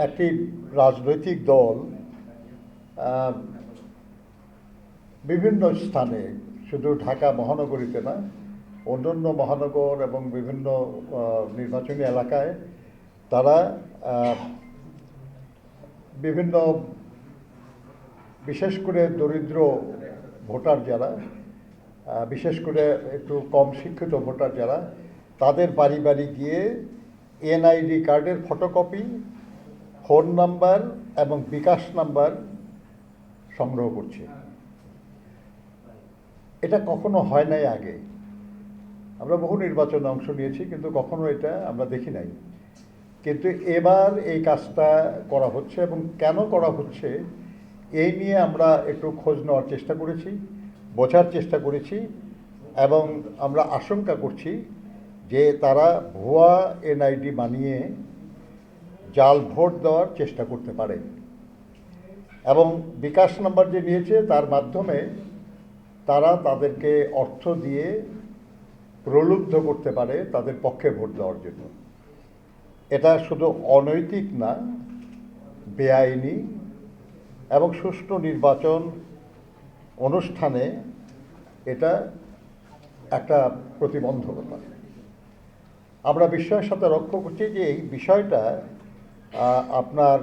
একটি রাজনৈতিক দল বিভিন্ন স্থানে, শুধু ঢাকা মহানগরীতে না, অন্যান্য মহানগর এবং বিভিন্ন নির্বাচনী এলাকায় তারা বিভিন্ন, বিশেষ করে দরিদ্র ভোটার যারা, বিশেষ করে একটু কম শিক্ষিত ভোটার যারা, তাদের বাড়ি বাড়ি গিয়ে এনআইডি কার্ডের ফটোকপি, ফোন নাম্বার এবং বিকাশ নাম্বার সংগ্রহ করছে। এটা কখনো হয় নাই আগে। আমরা বহু নির্বাচনে অংশ নিয়েছি, কিন্তু কখনো এটা আমরা দেখি নাই। কিন্তু এবার এই কাজটা করা হচ্ছে, এবং কেন করা হচ্ছে এই নিয়ে আমরা একটু খোঁজ নেওয়ার চেষ্টা করেছি, বোঝার চেষ্টা করেছি, এবং আমরা আশঙ্কা করছি যে তারা ভুয়া এনআইডি বানিয়ে জাল ভোট দেওয়ার চেষ্টা করতে পারে, এবং বিকাশ নাম্বার যে নিয়েছে তার মাধ্যমে তারা তাদেরকে অর্থ দিয়ে প্রলুব্ধ করতে পারে তাদের পক্ষে ভোট দেওয়ার জন্য। এটা শুধু অনৈতিক না, বেআইনি, এবং সুষ্ঠু নির্বাচন অনুষ্ঠানে এটা একটা প্রতিবন্ধকতা। আমরা বিস্ময়ের সাথে লক্ষ্য করছি যে এই বিষয়টা আপনার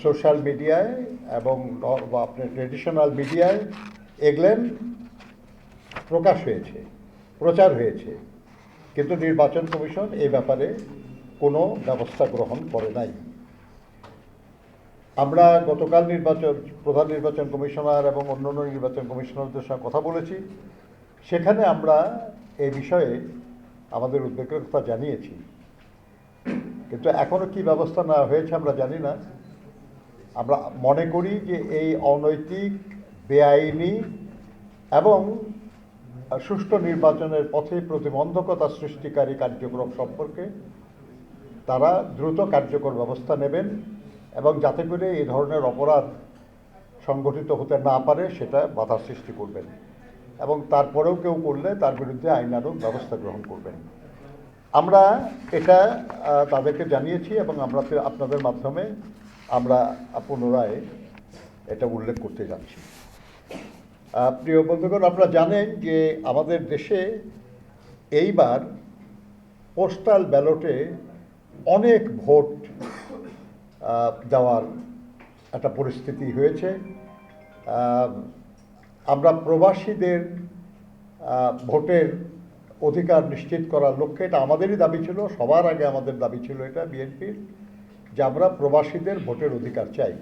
সোশ্যাল মিডিয়ায় এবং আপনার ট্রেডিশনাল মিডিয়ায় এগুলেন প্রকাশ হয়েছে, প্রচার হয়েছে, কিন্তু নির্বাচন কমিশন এই ব্যাপারে কোনো ব্যবস্থা গ্রহণ করে নাই। আমরা গতকাল প্রধান নির্বাচন কমিশনার এবং অন্যান্য নির্বাচন কমিশনারদের সঙ্গে কথা বলেছি। সেখানে আমরা এই বিষয়ে আমাদের উদ্বেগের কথা জানিয়েছি, কিন্তু এখনও কি ব্যবস্থা নেওয়া হয়েছে আমরা জানি না। আমরা মনে করি যে এই অনৈতিক, বেআইনি এবং সুষ্ঠু নির্বাচনের পথে প্রতিবন্ধকতা সৃষ্টিকারী কার্যক্রম সম্পর্কে তারা দ্রুত কার্যকর ব্যবস্থা নেবেন, এবং যাতে করে এই ধরনের অপরাধ সংগঠিত হতে না পারে সেটা বাধার সৃষ্টি করবেন, এবং তারপরেও কেউ করলে তার বিরুদ্ধে আইনানুগ ব্যবস্থা গ্রহণ করবেন। আমরা এটা তাদেরকে জানিয়েছি, এবং আমরা আপনাদের মাধ্যমে আমরা পুনরায় এটা উল্লেখ করতে যাচ্ছি। প্রিয় বন্ধুগণ, আপনারা জানেন যে আমাদের দেশে এইবার পোস্টাল ব্যালটে অনেক ভোট দেওয়ার একটা পরিস্থিতি হয়েছে। আমরা প্রবাসীদের ভোটের অধিকার নিশ্চিত করার লক্ষ্যে, এটা আমাদেরই দাবি ছিল, সবার আগে আমাদের দাবি ছিল এটা বিএনপির, যে আমরা প্রবাসীদের ভোটের অধিকার চাই।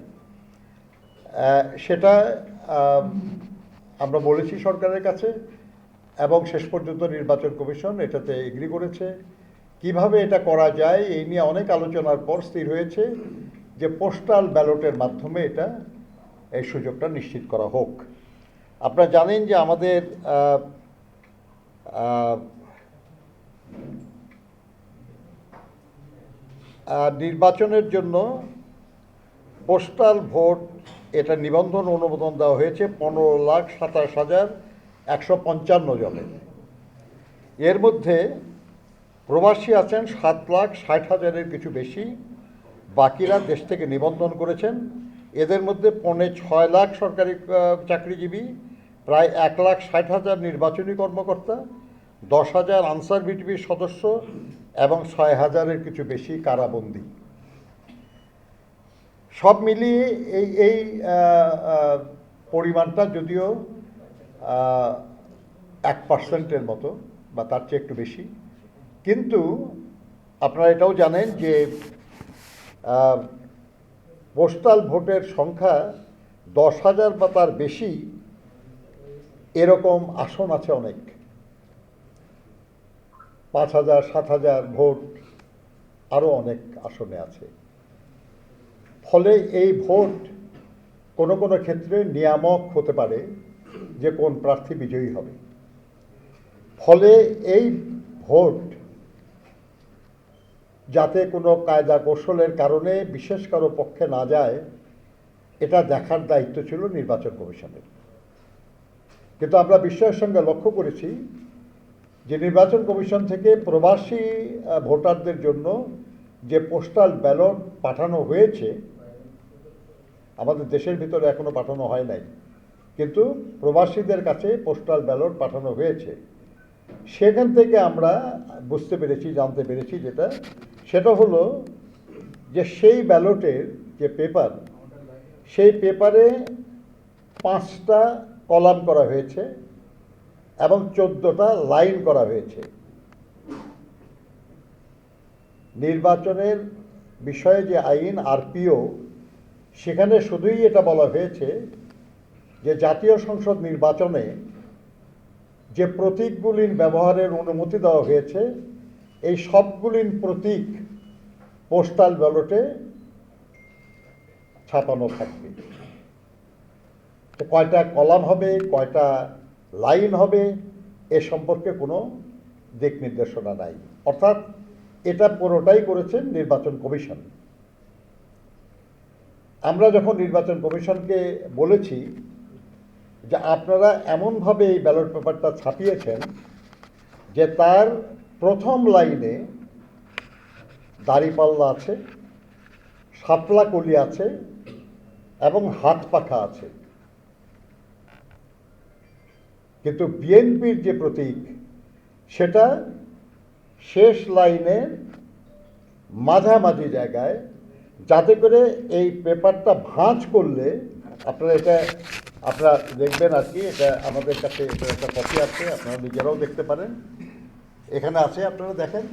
সেটা আমরা বলেছি সরকারের কাছে, এবং শেষ পর্যন্ত নির্বাচন কমিশন এটাতে এগ্রি করেছে। কিভাবে এটা করা যায় এই নিয়ে অনেক আলোচনার পর স্থির হয়েছে যে পোস্টাল ব্যালটের মাধ্যমে এই সুযোগটা নিশ্চিত করা হোক। আপনারা জানেন যে আমাদের নির্বাচনের জন্য পোস্টাল ভোট এটা নিবন্ধন অনুমোদন দেওয়া হয়েছে 15,27,155 জনের। এর মধ্যে প্রবাসী আছেন 7,60,000-এর কিছু বেশি, বাকিরা দেশ থেকে নিবন্ধন করেছেন। এদের মধ্যে 6.25 লাখ সরকারি চাকরিজীবী, প্রায় 1,60,000 নির্বাচনী কর্মকর্তা, 10,000 আনসার ভিটিপির সদস্য এবং 6,000-এর কিছু বেশি কারাবন্দী। সব মিলিয়ে এই পরিমাণটা যদিও 1% মতো বা তার চেয়ে একটু বেশি, কিন্তু আপনারা এটাও জানেন যে পোস্টাল ভোটের সংখ্যা 10,000 বা তার বেশি এরকম আসন আছে অনেক, 5,000, 7,000 ভোট আরও অনেক আসনে আছে। ফলে এই ভোট কোনো কোনো ক্ষেত্রে নিয়ামক হতে পারে যে কোন প্রার্থী বিজয়ী হবে। ফলে এই ভোট যাতে কোনো কায়দা কৌশলের কারণে বিশেষ কারো পক্ষে না যায়, এটা দেখার দায়িত্ব ছিল নির্বাচন কমিশনের। কিন্তু আমরা বিস্ময়ের সঙ্গে লক্ষ্য করেছি যে নির্বাচন কমিশন থেকে প্রবাসী ভোটারদের জন্য যে পোস্টাল ব্যালট পাঠানো হয়েছে, আমাদের দেশের ভিতরে এখনো পাঠানো হয় নাই, কিন্তু প্রবাসীদের কাছে পোস্টাল ব্যালট পাঠানো হয়েছে। সেখান থেকে আমরা বুঝতে পেরেছি, জানতে পেরেছি সেটা হলো যে সেই ব্যালটের যে পেপার, সেই পেপারে 5টা কলাম করা হয়েছে এবং 14টা লাইন করা হয়েছে। নির্বাচনের বিষয়ে যে আইন আরপিও, সেখানে শুধুই এটা বলা হয়েছে যে জাতীয় সংসদ নির্বাচনে যে প্রতীকগুলির ব্যবহারের অনুমতি দেওয়া হয়েছে, এই সবগুলির প্রতীক পোস্টাল ব্যালটে ছাপানো থাকবে। কয়টা কলাম হবে, কয়টা লাইন হবে, এ সম্পর্কে কোনো দিক নির্দেশনা নাই। অর্থাৎ এটা পুরোটাই করেছেন নির্বাচন কমিশন। আমরা যখন নির্বাচন কমিশনকে বলেছি যে আপনারা এমনভাবে এই ব্যালট পেপারটা ছাপিয়েছেন যে তার প্রথম লাইনে দাড়িপাল্লা আছে, শাপলা কলি আছে এবং হাত পাখা আছে, কিন্তু বিএনপির যে প্রতীক সেটা শেষ লাইনের মাঝামাঝি জায়গায়, যাতে করে এই পেপারটা ভাঁজ করলে আপনারা দেখবেন আর কি, এটা আমাদের কাছে এটা একটা কপি আছে, আপনারা নিজেরাও দেখতে পারেন, এখানে আছে, আপনারা দেখেন,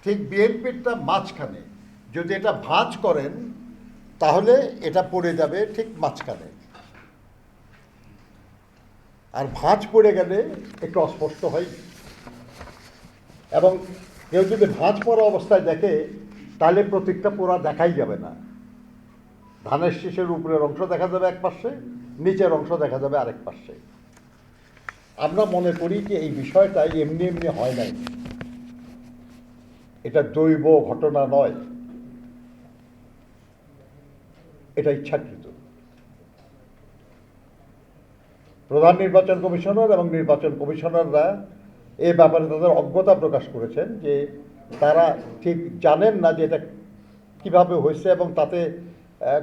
ঠিক বিএনপিরটা মাঝখানে। যদি এটা ভাঁজ করেন তাহলে এটা পড়ে যাবে ঠিক মাঝখানে, আর ভাঁজ পড়ে গেলে একটু অস্পষ্ট হয়। এবং কেউ যদি ভাঁজ পড়া অবস্থায় দেখে তাহলে প্রতীকটা পুরা দেখাই যাবে না। ধানের শীষের উপরের অংশ দেখা যাবে এক পাশে, নিচের অংশ দেখা যাবে আরেক পাশে। আমরা মনে করি যে এই বিষয়টা এমনি এমনি হয় নাই, এটা দৈব ঘটনা নয়, এটা ইচ্ছাকৃত। প্রধান নির্বাচন কমিশনার এবং নির্বাচন কমিশনাররা এ ব্যাপারে তাদের অজ্ঞতা প্রকাশ করেছেন যে তারা ঠিক জানেন না যে এটা কীভাবে হয়েছে এবং তাতে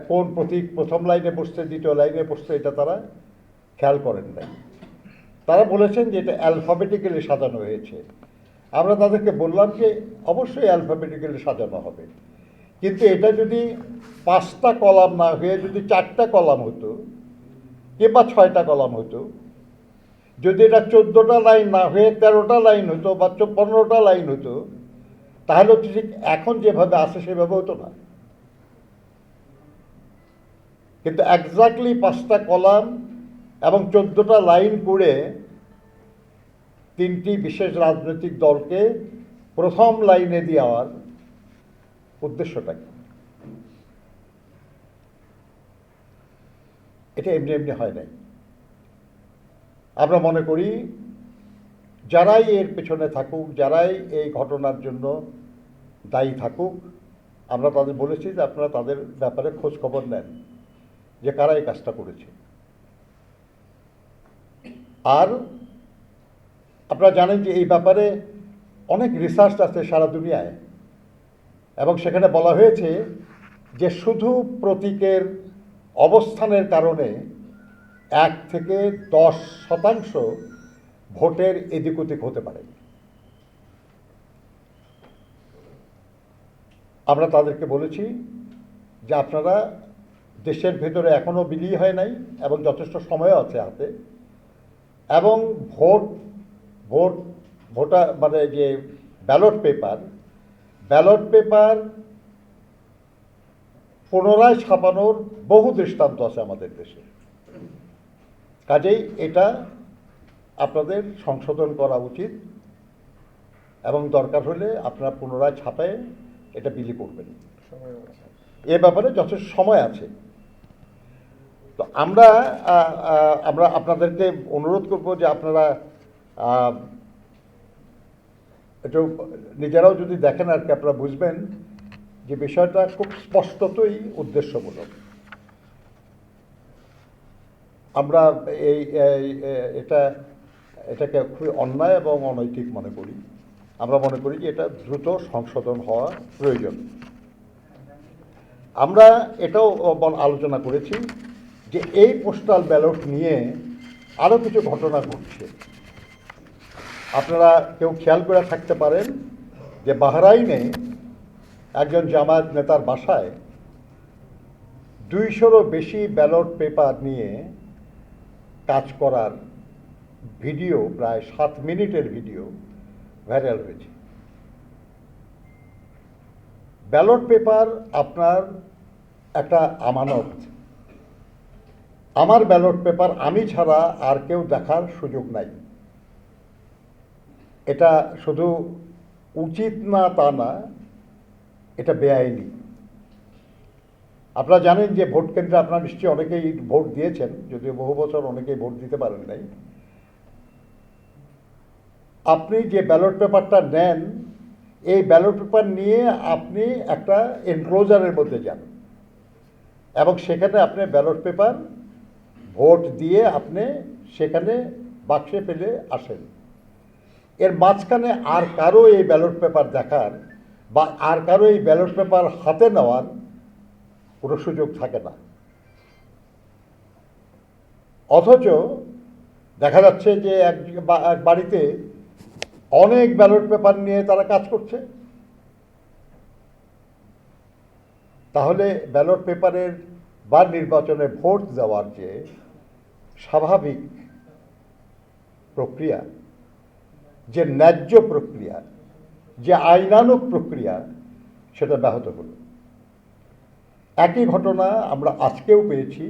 কোন প্রতীক প্রথম লাইনে বসছে, দ্বিতীয় লাইনে বসছে, এটা তারা খেয়াল করেন নাই। তারা বলেছেন যে এটা অ্যালফাবেটিক্যালি সাজানো হয়েছে। আমরা তাদেরকে বললাম যে অবশ্যই অ্যালফাবেটিক্যালি সাজানো হবে, কিন্তু এটা যদি 5টা কলাম না হয়ে যদি 4টা কলাম হতো কিংবা 6টা কলাম হতো, যদি এটা 14টা লাইন না হয়ে 13টা লাইন হতো বা 15টা লাইন হতো, তাহলে ঠিক এখন যেভাবে আছে সেভাবে হতো না। কিন্তু এক্স্যাক্টলি 5টা কলাম এবং 14টা লাইন করে 3টি বিশেষ রাজনৈতিক দলকে প্রথম লাইনে দেওয়ার উদ্দেশ্যটা কি? এটা এমনি এমনি হয় নাই। আমরা মনে করি যারাই এর পেছনে থাকুক, যারাই এই ঘটনার জন্য দায়ী থাকুক, আমরা তাদের বলেছি যে আপনারা তাদের ব্যাপারে খোঁজ খবর নেন যে কারা এই কাজটা করেছে। আর আপনারা জানেন যে এই ব্যাপারে অনেক রিসার্চ আছে সারা দুনিয়ায়, এবং সেখানে বলা হয়েছে যে শুধু প্রতীকের অবস্থানের কারণে 1 থেকে 10% ভোটের এদিক ওদিক হতে পারে। আমরা তাদেরকে বলেছি যে আপনারা, দেশের ভেতরে এখনও বিলি হয় নাই এবং যথেষ্ট সময় আছে হাতে, এবং ভোটার মানে যে ব্যালট পেপার পুনরায় ছাপানোর বহু দৃষ্টান্ত আছে আমাদের দেশে। কাজেই এটা আপনাদের সংশোধন করা উচিত এবং দরকার হলে আপনারা পুনরায় ছাপায় এটা বিলি করবেন। এ ব্যাপারে যথেষ্ট সময় আছে। তো আমরা আপনাদেরকে অনুরোধ করব যে আপনারা একটু নিজেরাও যদি দেখেন আর কি, আপনারা বুঝবেন যে বিষয়টা খুব স্পষ্টতই উদ্দেশ্যমূলক। আমরা এটাকে খুবই অন্যায় এবং অনৈতিক মনে করি। আমরা মনে করি যে এটা দ্রুত সংশোধন হওয়া প্রয়োজন। আমরা এটাও আলোচনা করেছি যে এই পোস্টাল ব্যালট নিয়ে আরও কিছু ঘটনা ঘটছে। আপনারা কেউ খেয়াল করে থাকতে পারেন যে বাহরাইনে একজন জামায়াত নেতার বাসায় 200-রও বেশি ব্যালট পেপার নিয়ে কাজ করার ভিডিও, প্রায় 7 মিনিটের ভিডিও ভাইরাল হয়েছে। ব্যালট পেপার আপনার একটা আমানত। আমার ব্যালট পেপার আমি ছাড়া আর কেউ দেখার সুযোগ নাই। এটা শুধু উচিত না তা না, এটা বেআইনি। আপনারা জানেন যে ভোট কেন্দ্রে আপনারা নিশ্চয়ই অনেকেই ভোট দিয়েছেন, যদিও বহু বছর অনেকেই ভোট দিতে পারেন নাই। আপনি যে ব্যালট পেপারটা নেন, এই ব্যালট পেপার নিয়ে আপনি একটা এনক্লোজারের মধ্যে যান এবং সেখানে আপনি ব্যালট পেপার ভোট দিয়ে আপনি সেখানে বাক্সে ফেলে আসেন। এর মাঝখানে আর কারো এই ব্যালট পেপার দেখার বা আর কারো এই ব্যালট পেপার হাতে নেওয়ার কোনো সুযোগ থাকে না। অথচ দেখা যাচ্ছে যে এক বাড়িতে অনেক ব্যালট পেপার নিয়ে তারা কাজ করছে। তাহলে ব্যালট পেপারের বা নির্বাচনে ভোট দেওয়ার যে স্বাভাবিক প্রক্রিয়া, যে ন্যায্য প্রক্রিয়া, যে আইনানুগ প্রক্রিয়া, সেটা ব্যাহত হলো। একই ঘটনা আমরা আজকেও পেয়েছি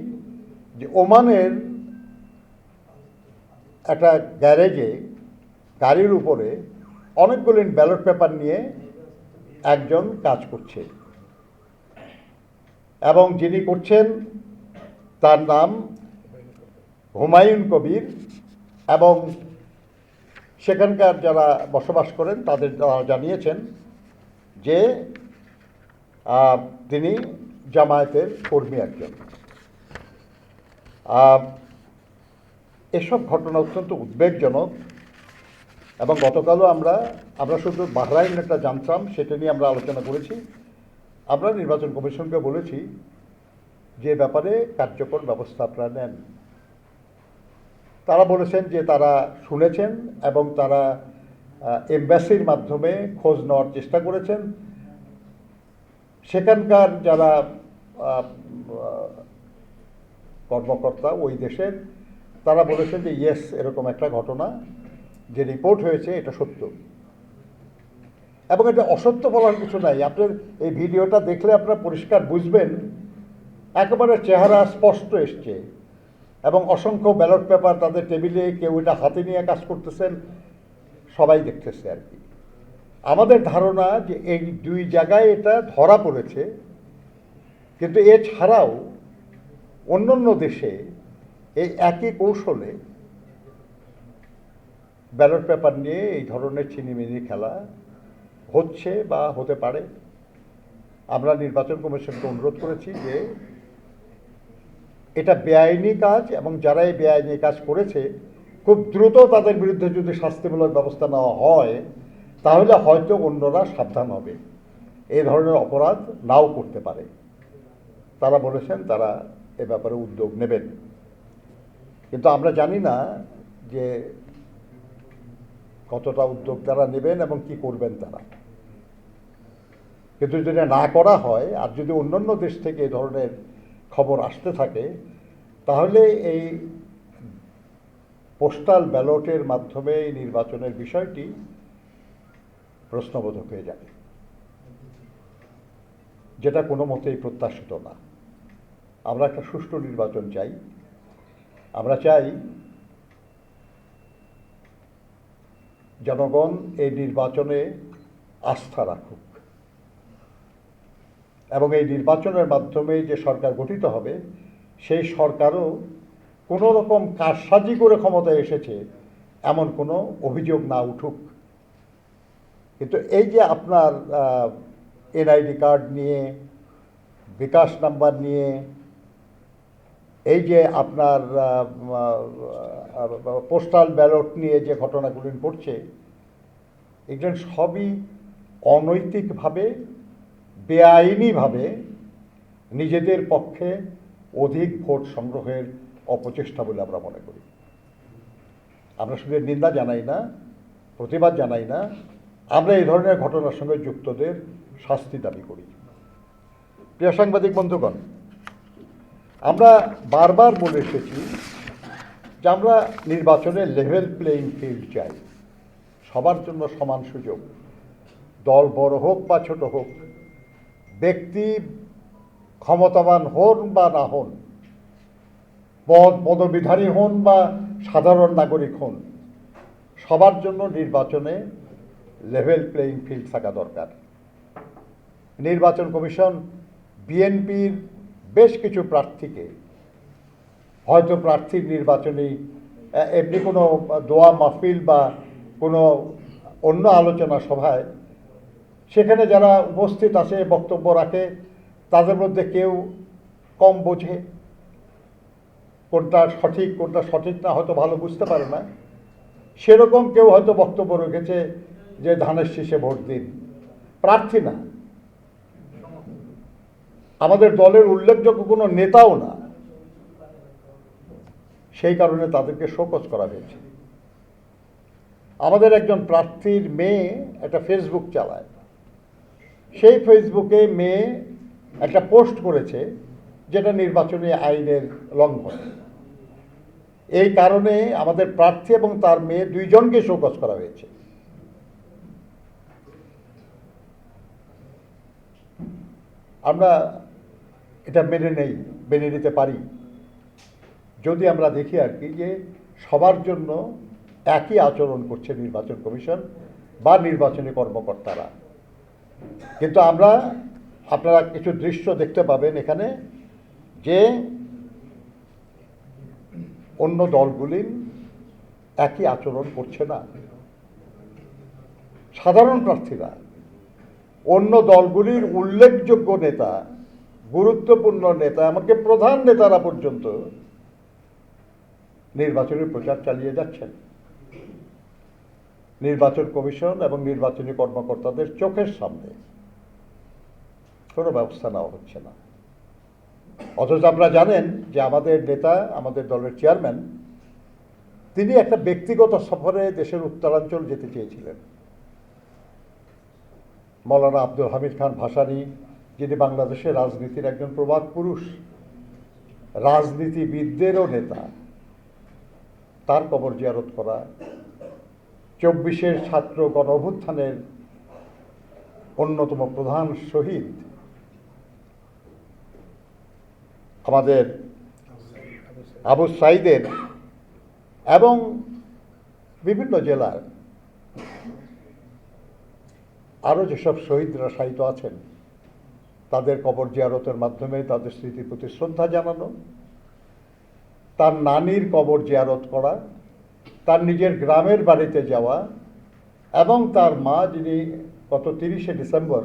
যে ওমানের একটা গ্যারেজে গাড়ির উপরে অনেকগুলো ব্যালট পেপার নিয়ে একজন কাজ করছে এবং যিনি করছেন তার নাম হুমায়ুন কবির এবং সেখানকার যারা বসবাস করেন তাদের জানিয়েছেন যে তিনি জামায়াতের কর্মী একজন। এসব ঘটনা অত্যন্ত উদ্বেগজনক এবং গতকালও আমরা শুধু বাহরাইনটা জানতাম, সেটা নিয়ে আমরা আলোচনা করেছি। আমরা নির্বাচন কমিশনকে বলেছি যে ব্যাপারে কার্যকর ব্যবস্থা আপনারা নেন। তারা বলেছেন যে তারা শুনেছেন এবং তারা এমবাসির মাধ্যমে খোঁজ নেওয়ার চেষ্টা করেছেন। সেখানকার যারা কর্মকর্তা ওই দেশের, তারা বলেছেন যে ইয়েস, এরকম একটা ঘটনা যে রিপোর্ট হয়েছে এটা সত্য এবং এটা অসত্য বলার কিছু নাই। আপনার এই ভিডিওটা দেখলে আপনারা পরিষ্কার বুঝবেন, একেবারে চেহারা স্পষ্ট এসছে এবং অসংখ্য ব্যালট পেপার তাদের টেবিলে, কেউ এটা হাতে নিয়ে কাজ করতেছেন, সবাই দেখতেছে আর কি। আমাদের ধারণা যে এই দুই জায়গায় এটা ধরা পড়েছে, কিন্তু এছাড়াও অন্যান্য দেশে এই একই কৌশলে ব্যালট পেপার নিয়ে এই ধরনের ছিনিমিনি খেলা হচ্ছে বা হতে পারে। আমরা নির্বাচন কমিশনকে অনুরোধ করেছি যে এটা বেআইনি কাজ এবং যারা এই বেআইনি কাজ করেছে খুব দ্রুত তাদের বিরুদ্ধে যদি শাস্তিমূলক ব্যবস্থা নেওয়া হয় তাহলে হয়তো অন্যরা সাবধান হবে, এই ধরনের অপরাধ নাও করতে পারে। তারা বলেছেন তারা এ ব্যাপারে উদ্যোগ নেবেন, কিন্তু আমরা জানি না যে কতটা উদ্যোগ তারা নেবেন এবং কি করবেন তারা। কিন্তু যদি না করা হয় আর যদি অন্যান্য দেশ থেকে এই ধরনের খবর আসতে থাকে তাহলে এই পোস্টাল ব্যালটের মাধ্যমে এই নির্বাচনের বিষয়টি প্রশ্নবোধক হয়ে যাবে, যেটা কোনো মতেই প্রত্যাশিত না। আমরা একটা সুষ্ঠু নির্বাচন চাই। আমরা চাই জনগণ এই নির্বাচনে আস্থা রাখুক এবং এই নির্বাচনের মাধ্যমে যে সরকার গঠিত হবে সেই সরকারও কোনো রকম কারসাজি করে ক্ষমতায় এসেছে এমন কোনো অভিযোগ না উঠুক। কিন্তু এই যে আপনার এনআইডি কার্ড নিয়ে, বিকাশ নাম্বার নিয়ে, এই যে আপনার পোস্টাল ব্যালট নিয়ে যে ঘটনাগুলি ঘটছে, এগুলো সবই অনৈতিকভাবে, বেআইনিভাবে নিজেদের পক্ষে অধিক ভোট সংগ্রহের অপচেষ্টা বলে আমরা মনে করি। আমরা শুধু নিন্দা জানাই না, প্রতিবাদ জানাই না, আমরা এই ধরনের ঘটনার সঙ্গে যুক্তদের শাস্তি দাবি করি। প্রিয় সাংবাদিক বন্ধুগণ, আমরা বারবার বলে এসেছি যে আমরা নির্বাচনে লেভেল প্লেইং ফিল্ড চাই, সবার জন্য সমান সুযোগ। দল বড় হোক বা ছোট হোক, ব্যক্তি ক্ষমতাবান হন বা না হন, পদবিধারী হন বা সাধারণ নাগরিক হন, সবার জন্য নির্বাচনে লেভেল প্লেইং ফিল্ড থাকা দরকার। নির্বাচন কমিশন বিএনপির বেশ কিছু প্রার্থীকে হয়তো প্রার্থীর নির্বাচনী এমনি কোনো দোয়া মাহফিল বা কোনো অন্য আলোচনা সভায় সেখানে যারা উপস্থিত আছে, বক্তব্য রাখে, তাদের মধ্যে কেউ কম বোঝে, কোনটা সঠিক না হয়তো ভালো বুঝতে পারে না, সেরকম কেউ হয়তো বক্তব্য রেখেছে যে ধানের শীষে ভোট দিন। প্রার্থী না, আমাদের দলের উল্লেখযোগ্য কোনো নেতাও না, সেই কারণে তাদেরকে শোকজ করা হয়েছে। আমাদের একজন প্রার্থীর মেয়ে একটা ফেসবুক চালায়, সেই ফেসবুকে মেয়ে একটা পোস্ট করেছে যেটা নির্বাচনী আইনের লঙ্ঘন। এই কারণে আমাদের প্রার্থী এবং তার মেয়ে দুইজনকে শোকজ করা হয়েছে। আমরা এটা মেনে নিতে পারি যদি আমরা দেখি আর কি যে সবার জন্য একই আচরণ করছে নির্বাচন কমিশন বা নির্বাচনী কর্মকর্তারা। কিন্তু আপনারা কিছু দৃশ্য দেখতে পাবেন এখানে যে অন্য দলগুলি একই আচরণ করছে না। সাধারণ প্রার্থীরা, অন্য দলগুলির উল্লেখযোগ্য নেতা, গুরুত্বপূর্ণ নেতা, এমনকি প্রধান নেতারা পর্যন্ত নির্বাচনের প্রচার চালিয়ে যাচ্ছেন। নির্বাচন কমিশন এবং নির্বাচনী কর্মকর্তাদের চোখের সামনে কোনো ব্যবস্থা নেওয়া হচ্ছে না। অথচ আপনারা জানেন যে আমাদের নেতা, আমাদের দলের চেয়ারম্যান, তিনি একটা ব্যক্তিগত সফরে দেশের উত্তরাঞ্চল যেতে চেয়েছিলেন। মৌলানা আব্দুল হামিদ খান ভাসানী, যিনি বাংলাদেশের রাজনীতির একজন প্রবাদ পুরুষ, রাজনীতিবিদদেরও নেতা, তার কবর জিয়ারত করা, 24-এর ছাত্র গণ অভ্যুত্থানের অন্যতম প্রধান শহীদ আমাদের আবু সাইদের এবং বিভিন্ন জেলার আরও যেসব শহীদরা শায়িত আছেন তাদের কবর জিয়ারতের মাধ্যমে তাদের স্মৃতির প্রতি শ্রদ্ধা জানানো, তার নানির কবর জিয়ারত করা, তার নিজের গ্রামের বাড়িতে যাওয়া এবং তার মা, যিনি গত 30শে ডিসেম্বর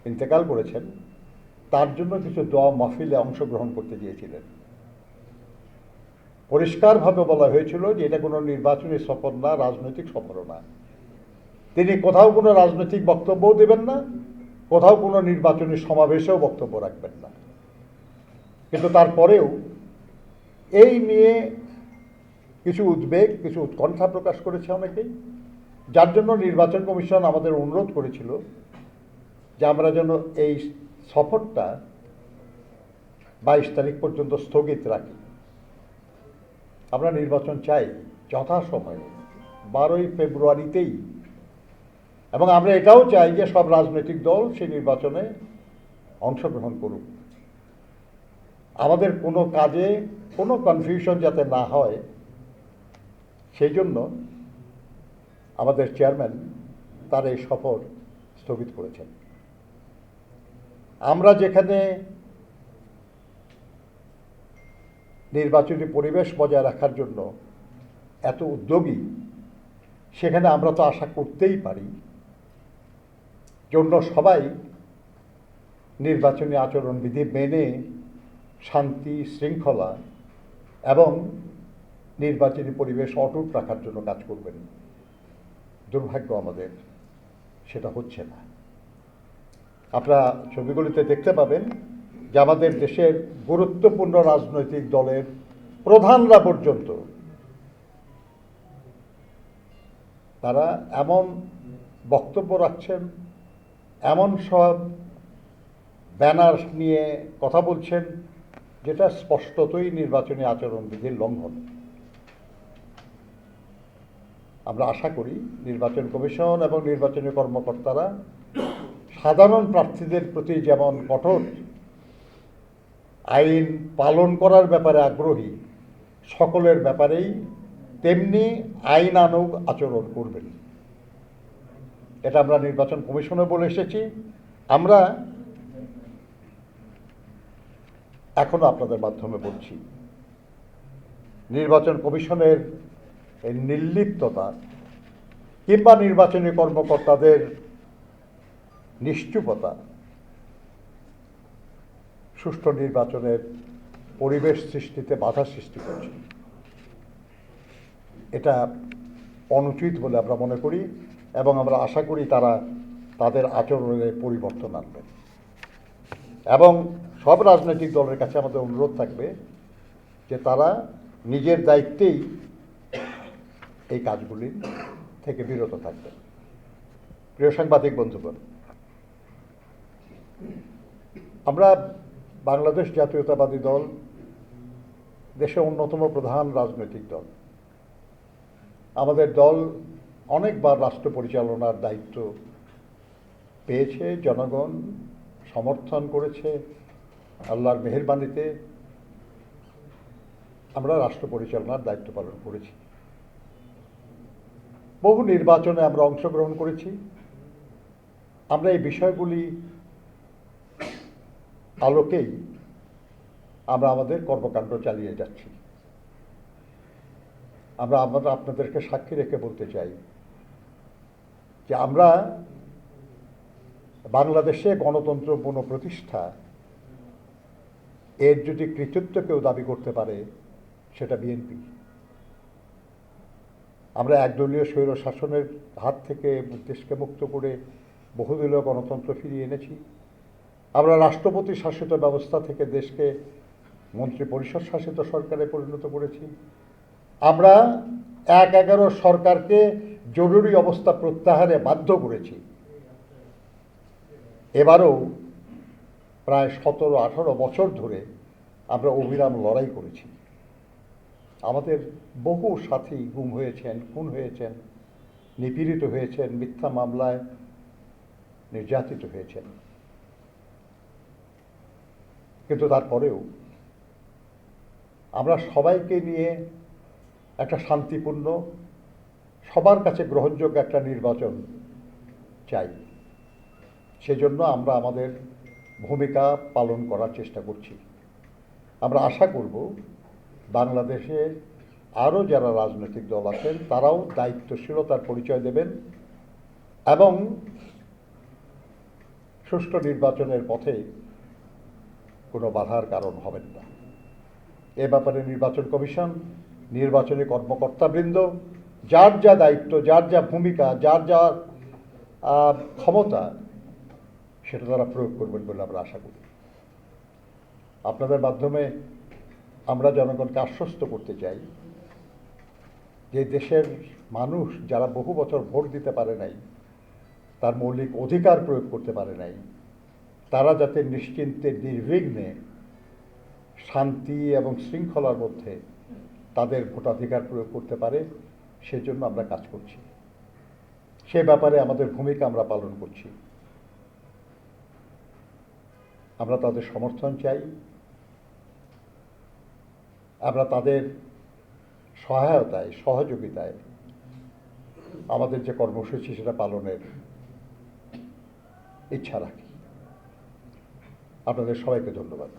ইন্তেকাল করেছেন, তার জন্য কিছু দোয়া মাহফিলে অংশগ্রহণ করতে গিয়েছিলেন। পরিষ্কারভাবে বলা হয়েছিল যে এটা কোনো নির্বাচনী সফর না, রাজনৈতিক সফরও না। তিনি কোথাও কোনো রাজনৈতিক বক্তব্যও দেবেন না, কোথাও কোনো নির্বাচনী সমাবেশেও বক্তব্য রাখবেন না। কিন্তু তারপরেও এই নিয়ে কিছু উদ্বেগ, কিছু উৎকণ্ঠা প্রকাশ করেছে অনেকেই, যার জন্য নির্বাচন কমিশন আমাদের অনুরোধ করেছিল যে আমরা যেন এই সফরটা 22 তারিখ পর্যন্ত স্থগিত রাখি। আমরা নির্বাচন চাই যথাসময়ে 12ই ফেব্রুয়ারিতেই, এবং আমরা এটাও চাই যে সব রাজনৈতিক দল সেই নির্বাচনে অংশগ্রহণ করুক। আমাদের কোনো কাজে কোনো কনফিউশন যাতে না হয় সেই জন্য আমাদের চেয়ারম্যান তার এই সফর স্থগিত করেছেন। আমরা যেখানে নির্বাচনী পরিবেশ বজায় রাখার জন্য এত উদ্যোগী, সেখানে আমরা তো আশা করতেই পারি জন্য সবাই নির্বাচনী আচরণবিধি মেনে শান্তি, শৃঙ্খলা এবং নির্বাচনী পরিবেশ অটুট রাখার জন্য কাজ করবেন। দুর্ভাগ্য আমাদের সেটা হচ্ছে না। আপনারা ছবিগুলিতে দেখতে পাবেন যে আমাদের দেশের গুরুত্বপূর্ণ রাজনৈতিক দলের প্রধানরা পর্যন্ত তারা এমন বক্তব্য রাখছেন, এমন সব ব্যানার নিয়ে কথা বলছেন যেটা স্পষ্টতই নির্বাচনী আচরণবিধির লঙ্ঘন। আমরা আশা করি নির্বাচন কমিশন এবং নির্বাচনী কর্মকর্তারা সাধারণ প্রার্থীদের প্রতি যেমন কঠোর আইন পালন করার ব্যাপারে আগ্রহী, সকলের ব্যাপারেই তেমনি আইনানুগ আচরণ করবেন। এটা আমরা নির্বাচন কমিশনে বলে এসেছি, আমরা এখনো আপনাদের মাধ্যমে বলছি। নির্বাচন কমিশনের এই নির্লিপ্ততা কিংবা নির্বাচনী কর্মকর্তাদের নিশ্চুপতা সুষ্ঠু নির্বাচনের পরিবেশ সৃষ্টিতে বাধা সৃষ্টি করছে। এটা অনুচিত বলে আমরা মনে করি এবং আমরা আশা করি তারা তাদের আচরণে পরিবর্তন আনবেন। এবং সব রাজনৈতিক দলের কাছে আমাদের অনুরোধ থাকবে যে তারা নিজের দায়িত্বেই এই কাজগুলি থেকে বিরত থাকবেন। প্রিয় সাংবাদিক বন্ধুগণ, আমরা বাংলাদেশ জাতীয়তাবাদী দল দেশের অন্যতম প্রধান রাজনৈতিক দল। আমাদের দল অনেকবার রাষ্ট্র পরিচালনার দায়িত্ব পেয়েছে, জনগণ সমর্থন করেছে। আল্লাহর মেহেরবানিতে আমরা রাষ্ট্র পরিচালনার দায়িত্ব পালন করেছি। বহু নির্বাচনে আমরা অংশগ্রহণ করেছি। আমরা এই বিষয়গুলি আলোকেই আমরা আমাদের কর্মকাণ্ড চালিয়ে যাচ্ছি। আমরা আপনাদেরকে সাক্ষী রেখে বলতে চাই যে আমরা বাংলাদেশে গণতন্ত্র পুনঃপ্রতিষ্ঠা এর যদি কৃতিত্ব কেউ দাবি করতে পারে সেটা বিএনপি। আমরা একদলীয় স্বৈর শাসনের হাত থেকে দেশকে মুক্ত করে বহুদলীয় গণতন্ত্র ফিরিয়ে এনেছি। আমরা রাষ্ট্রপতি শাসিত ব্যবস্থা থেকে দেশকে মন্ত্রী পরিষদ শাসিত সরকারে পরিণত করেছি। আমরা ১/১১ সরকারকে জরুরি অবস্থা প্রত্যাহারে বাধ্য করেছি। এবারও প্রায় ১৭-১৮ বছর ধরে আমরা অবিরাম লড়াই করেছি। আমাদের বহু সাথী গুম হয়েছেন, খুন হয়েছেন, নিপীড়িত হয়েছেন, মিথ্যা মামলায় নির্যাতিত হয়েছেন। কিন্তু তারপরেও আমরা সবাইকে নিয়ে একটা শান্তিপূর্ণ, সবার কাছে গ্রহণযোগ্য একটা নির্বাচন চাই। সেজন্য আমরা আমাদের ভূমিকা পালন করার চেষ্টা করছি। আমরা আশা করব বাংলাদেশে আরও যারা রাজনৈতিক দল আছেন তারাও দায়িত্বশীলতার পরিচয় দেবেন এবং সুষ্ঠু নির্বাচনের পথে কোনো বাধার কারণ হবেন না। এ ব্যাপারে নির্বাচন কমিশন, নির্বাচনী কর্মকর্তাবৃন্দ যার যা দায়িত্ব, যার যা ভূমিকা, যার যা ক্ষমতা সেটা তারা প্রয়োগ করবেন বলে আমরা আশা করি। আপনাদের মাধ্যমে আমরা জনগণকে আশ্বস্ত করতে চাই যে দেশের মানুষ যারা বহু বছর ভোট দিতে পারে নাই, তার মৌলিক অধিকার প্রয়োগ করতে পারে নাই, তারা যাতে নিশ্চিন্তে নির্বিঘ্নে শান্তি এবং শৃঙ্খলার মধ্যে তাদের ভোটাধিকার প্রয়োগ করতে পারে, সেজন্য আমরা কাজ করছি। সে ব্যাপারে আমাদের ভূমিকা আমরা পালন করছি। আমরা তাদের সমর্থন চাই, আমরা তাদের সহায়তায়, সহযোগিতায় আমাদের যে কর্মসূচি সেটা পালনের ইচ্ছা রাখি। আপনাদের সবাইকে ধন্যবাদ।